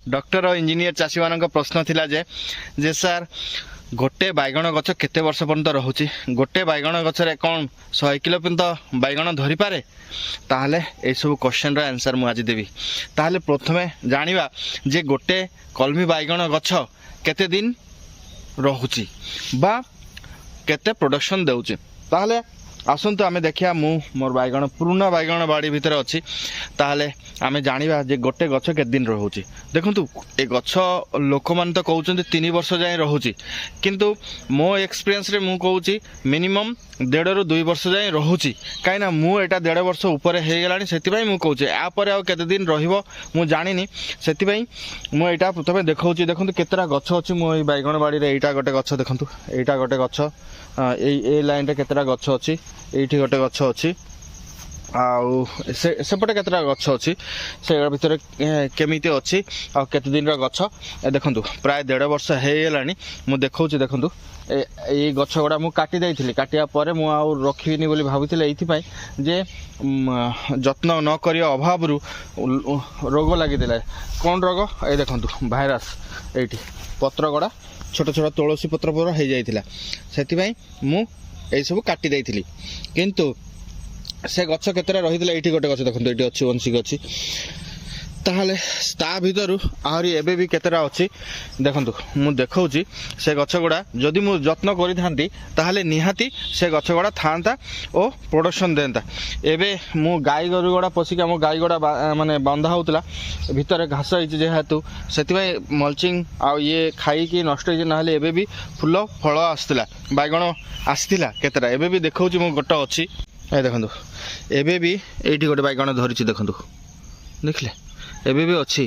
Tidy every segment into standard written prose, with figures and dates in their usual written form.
Doctor और engineer चाषी मान प्रश्न थिला जे सर गोटे बैगण गछ केते वर्ष पर्यंत रहुची गोटे बैगण गछरे कौन 100 किलो पर्यंत बैगण धरी पारे ताहले ए सब क्वेश्चन रो आंसर मु आज देबी। ताहले प्रथमे जानिबा जे गोटे कलमी बैगण गछ केते दिन रहुची बा केते प्रोडक्शन देउची। ताहले आसंतु आमे देखिया मु मोर बैगण पुराना बैगण बाड़ी भितर अछि ताहले आमे जानिबा जे गोटे गछ केते दिन रहुची। देखंतु ए गछ लोक मान तो कहउचंती 3 वर्ष जाय रहुची किंतु मो एक्सपीरियंस रे मु कहउची मिनिमम 1.5 ରୁ 2 वर्ष जाय रहुची काइना मु एटा 1.5 वर्ष ऊपर हे गेलानी सेति पई मु कहउची आ परे आ केते दिन रहिबो मु जानिनी सेति पई मु एटा प्रथमे देखौची। देखंतु केतरा गछ अछि मो ए बैगण बाड़ी रे एटा गोटे गछ देखंतु एटा गोटे गछ ए लाइन रे केतरा गछ अछि एठी गोटे गछ अछि आउ सेपटे केतरा गछ अछि से भितर केमिति अछि आ केते दिन रा गछ देखंतु प्राय 1.5 वर्ष हे गेलानी मु देखौची। देखंतु ए गछ गुड़ा मु काटी दैथिली काटिया परे मु आ रखिनी बोली भाबिथिले एथि पई जे जत्न न करिया अभाव रु रोग लागि देला। कोन रोग ए देखंतु भाइरस एठी पत्र गुड़ा छोट छोट तुलसी पत्र पर हे जाइथिला सेति पई मु ए सब काटी दैथिली किंतु से गछ केतरा रहिथिला एठी गोटे गछ देखंतु एठी अछि वंशिक अछि ताहले ता भितरु आहुरी एबे भी केतरा अछि देखंतु मु देखौची से गछ गुड़ा जदि मु जत्न करि थांती ताहले निहाती से गछ गुड़ा थांता ओ प्रोडक्शन देंता। एबे मु गाई गरु गुड़ा पसिक हम गाई गुड़ा माने बांधा होतला भितर घास हिच जेहेतु सेति पई मल्चिंग आ ये खाई की नष्ट हिच नाले एबे भी फुल फल आस्तिला बैगण आस्तिला केतरा एबे भी देखौची मु गोट अछि ए देखंतु एबे भी एठी गोटे बैगण धरिछि देखंतु देखले एबे भी अच्छी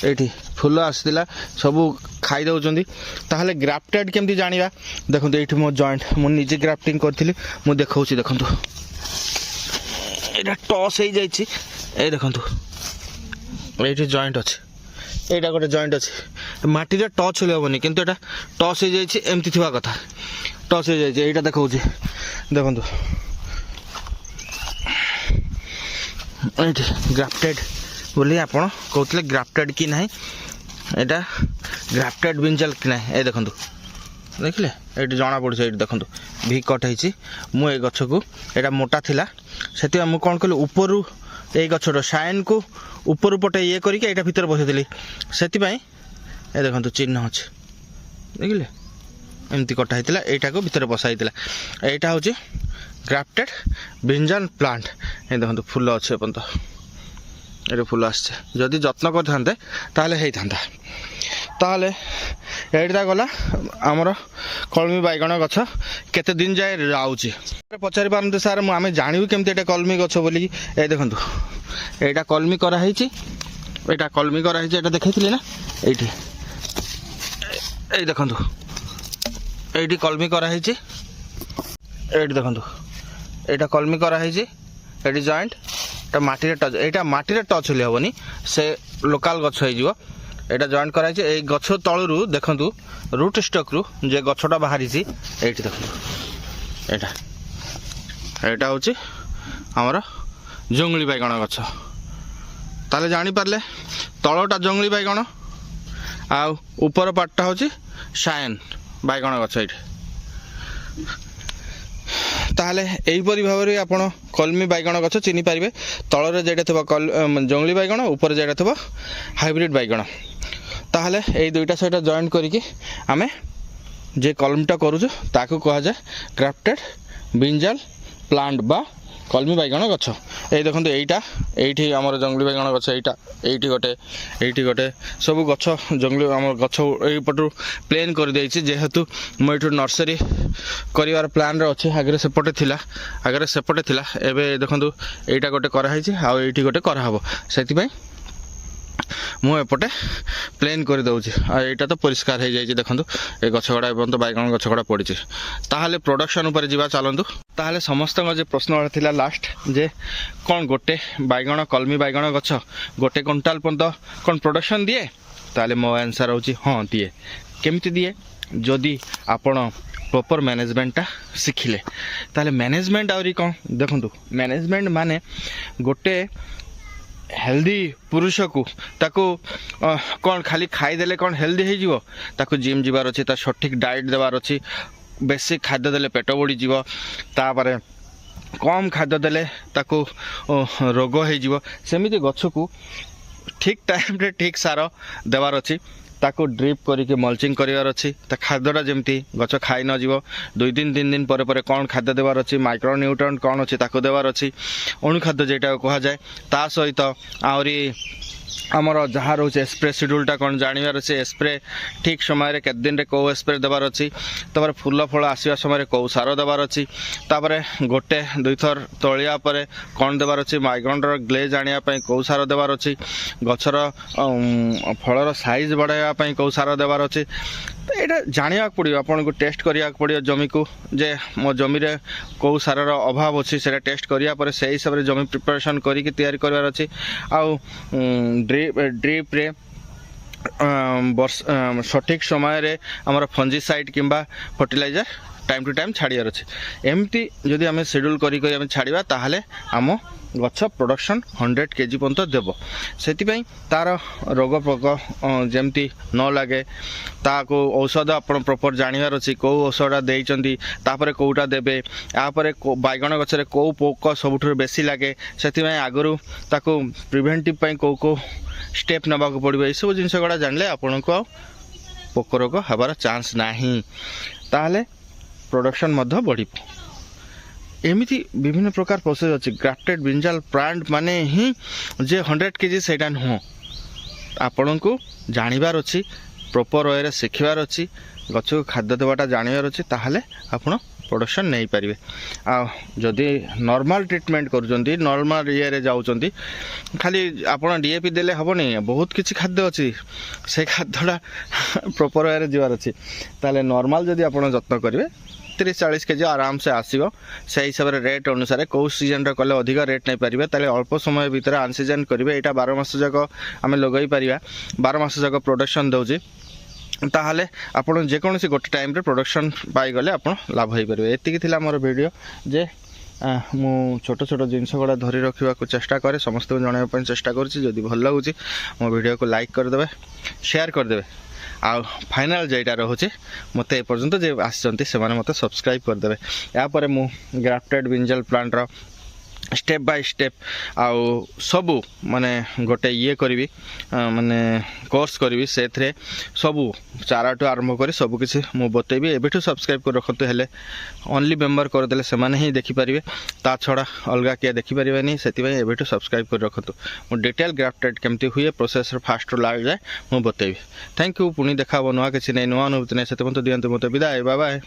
एठी फुल आसला सब खाई दउचंदी। ताहले ग्राफ्टेड केमती जानिबा देखंतु एठी मो जॉइंट मु निजे ग्राफ्टिंग करथिली मु देखौची देखंतु एटा टॉस हे जाईछि ए देखंतु एठी जॉइंट अछि एटा गोटे जॉइंट अछि माटी रे टच होले होबनी किंतु एटा टॉस हे जाईछि एमती थिबा कथा टॉस हे जाईछि एटा देखौची देखंतु एठी ग्राफ्टेड बोली आपण कहते ग्राफ्टेड कि ना एटा ग्राफ्टेड बिंजल कि ना ए देखंतु देखले एटी जना पड़ी से देखंतु भी कट है मु ए गछ को एटा मोटा थिला सेति मु कोन कले ऊपर ए गछर साइन को ऊपर पटे ये करी के एटा भीतर बसैतली सेति पई ए देखंतु चिन्ह अछि देखले एमती कटा हैतिला एटा को भीतर बसाइतिला एटा होची ग्राफ्टेड बिंजल प्लांट ए देखंतु फूल अछि अपन तो ये फुल आसছে যদি যত্ন করতে তাহলে হেইতান্তা তাহলে এইটা গলা আমার কলমি বাইগণ গছ কেতে দিন যায় রাউছি পচারি পারতে স্যার আমি জানিবি কেমতি এটা কলমি গছ বলি এই দেখন্তু এইটা কলমি করা হইছি এটা কলমি করা হইছি এটা দেখাইছিলি না এইটি এই দেখন্তু এইটি কলমি করা হইছি এইটি দেখন্তু এটা কলমি করা হইছি এটি জয়েন্ট माटी टच एटा माटी टच होले हबनी से लोकल गछ हो जिवो एटा जॉइंट कराई छै ए गछ तळरु देखंतु रूट स्टॉक रु जे गछटा बाहरी छि एठी देखंतु एटा एटा होछि हमर जंगली बैगण गछ ताले जानि पारले तळटा जंगली बैगण आ ऊपर पाटटा होछि सायन बैगण गछ एठी ताहले एहीपरि भाव में आपण कलमी बैगण गछ चिनी पारिबे तलरे जेटा थबा जंगली बैगण ऊपर जेटा थबा हाइब्रिड बैगण ताहले एई दुईटा सहित जॉइंट करिके आमे जे कलमटा करूछु ताको कहा जाय ग्राफ्टेड बिंजल प्लांट बा कलमी बैगण गछ ए देखंतु एईटा एठी हमर जंगली बैगण गछ एईटी गोटे सब गछ जंगली हमर गछ एई पटु प्लेन कर देछि जेहेतु मोइठु नर्सरी करिवार प्लान रे अछि आगरे सेपटे थिला एबे देखंतु एईटा गोटे करा हैछि आ एईटी गोटे करा हबो सेति पई मु एपटे प्लेन कर दउछि आ एटा तो परिष्कार हो जाइछि देखंतु ए गछगडा एवं तो बैगण गछगडा पड़िछि ताहले प्रोडक्शन ऊपर जीवा चलंतु ताहले समस्त जे प्रश्न थिला लास्ट जे कोन गोटे बैगण कलमी बैगण गछ गोटे क्विंटाल पर्यंत कोन प्रोडक्शन दिए ताहले मो आंसर होछि हां दिए केमिति दिए जदि आपण प्रॉपर मैनेजमेंटा शिखिले ताहले मैनेजमेंट आउरी कोन देखंतु मैनेजमेंट माने गोटे हेल्दी पुरुष को ताकू कौन खाली खाईदेले कौन हेल्दी हो ताकू जिम जीवार अच्छी सठिक डाइट देवार अच्छी बेसी खाद्य देले पेट बढ़ी तापर कम खाद्य देले ताकू रोग हो सेमिति गछ को ठीक टाइम रे ठीक सार देवार अच्छी ताकू ड्रिप करके मल्चिंग करार अच्छी खाद्यटा जमती गछ खाई न जीव 2-3 दिन पर कौन खाद्य देवार अच्छी माइक्रो न्यूट्रिएंट कौन अच्छी ताकू देवार अच्छी अणुखाद्य जेटा कह जाए ता सहित आहरी आमर जहाँ रोचे स्प्रे शेड्यूलटा कौन जानवर अच्छे स्प्रे ठीक समय के दिन रे कौ स्प्रे देवार अच्छी तापर फूल फल आसवा समय कौ सार देवार अच्छी तापर गोटे 2 थर तलिया पर कौन देवार अच्छी बैगणर ग्लेज आने कौ सार देवार अच्छी गछर फलर साइज बढ़ाई कौ सार देवार अच्छी तो यहाँ जाना पड़ो आपन को टेस्ट करिया पड़ो जमी को जे मो जमी रे कौ सार अभाव अच्छी से टेस्ट करिया पर से हिसाब से जमी प्रिपरेशन करी तैयारी करार अच्छी आउ ड्रिप रे सठिक समय रे हमर फंजीसाइड किंबा फर्टिलाइजर टाइम टू टाइम छाड़ियार अच्छे एमती जदि आम शेड्यूल करी छाड़ा ताहले आम गछ प्रोडक्शन 100 kg पर्यंत देव से तार रोग पोक जमती न लगे ताको औषध आप प्रॉपर जानवर अच्छी कौ औषध देइचंदी तापर कौटा देबे यापर बैगण गछरे कौ पोक सबुठ बेसी लगे से आगु ताको प्रिवेंटिव पई कौ स्टेप नवा पड़ो ये सब जिनस गुड़ा जानले आपन को पोक रोग हबार चांस नाही ताहले प्रोडक्शन मध्य बढ़ एमती विभिन्न प्रकार प्रोसेस अच्छी ग्राफ्टेड ब्रिंजाल प्लांट माने ही जे 100 kg सेटा नुह आपण को जानवर अच्छी प्रॉपर वे शिखबार अच्छी गछ को खाद्य देवाटा जानवर अच्छी ताहले आपण प्रोडक्शन नहीं पारे आदि नॉर्मल ट्रीटमेंट कर नॉर्मल ये जाऊँच खाली आपड़ डीएपी देले हेनी बहुत किसी खाद्य अच्छी से खाद्यटा प्रॉपर वे जीवार अच्छी ताले नॉर्मल जदि आप जत्न करेंगे 30-40 kg आराम से आसो से हिसाब से रेट अनुसार कौ सीजन कले अधिक रेट नहीं पारे ताले अल्प समय भितर अनसीजन करेंगे यहाँ 12 मास जाक आम लगे पार 12 मास जाक प्रोडक्शन दौर ताहले आपन जेकोसी गोटे टाइम रे प्रोडक्शन पाईगले आप लाभ हो पारे एति मोर वीडियो जे मु छोट छोट जिनस गुड़ा धरी रखा चेष्टा करे समस्त को जनवाई चेष्टा करुँच भल लगुच मो वीडियो को लाइक करदे शेयर करदे आ फाइनल जेटा रोचे मत एपर्यंत जे आसचंती से मत सब्सक्राइब करदे यापर मु ग्राफ्टेड ब्रिंजाल प्लांट रो स्टेप बाय स्टेप आउ सबू माने गोटे ये करी माने कोर्स करी से सबू चारा टू आरंभ कर सब किसी मु बतेबी एबेठू सब्सक्राइब कर रखते हेले ओनली मेंबर करदेले से माने ही देखि पारिबे ता छड़ा अलगा किया देखि पारिबेनी सेति भाई एबेठू सब्सक्राइब कर रखतु मु डिटेल ग्राफ्टेड केमती हुए प्रोसेस फास्ट लाग जाए मु बतेबी थैंक यू पुणी देखा नुआ किसी नहीं नुआ अनुभूति नहीं से दियंतु मते विदाय बाय बाय।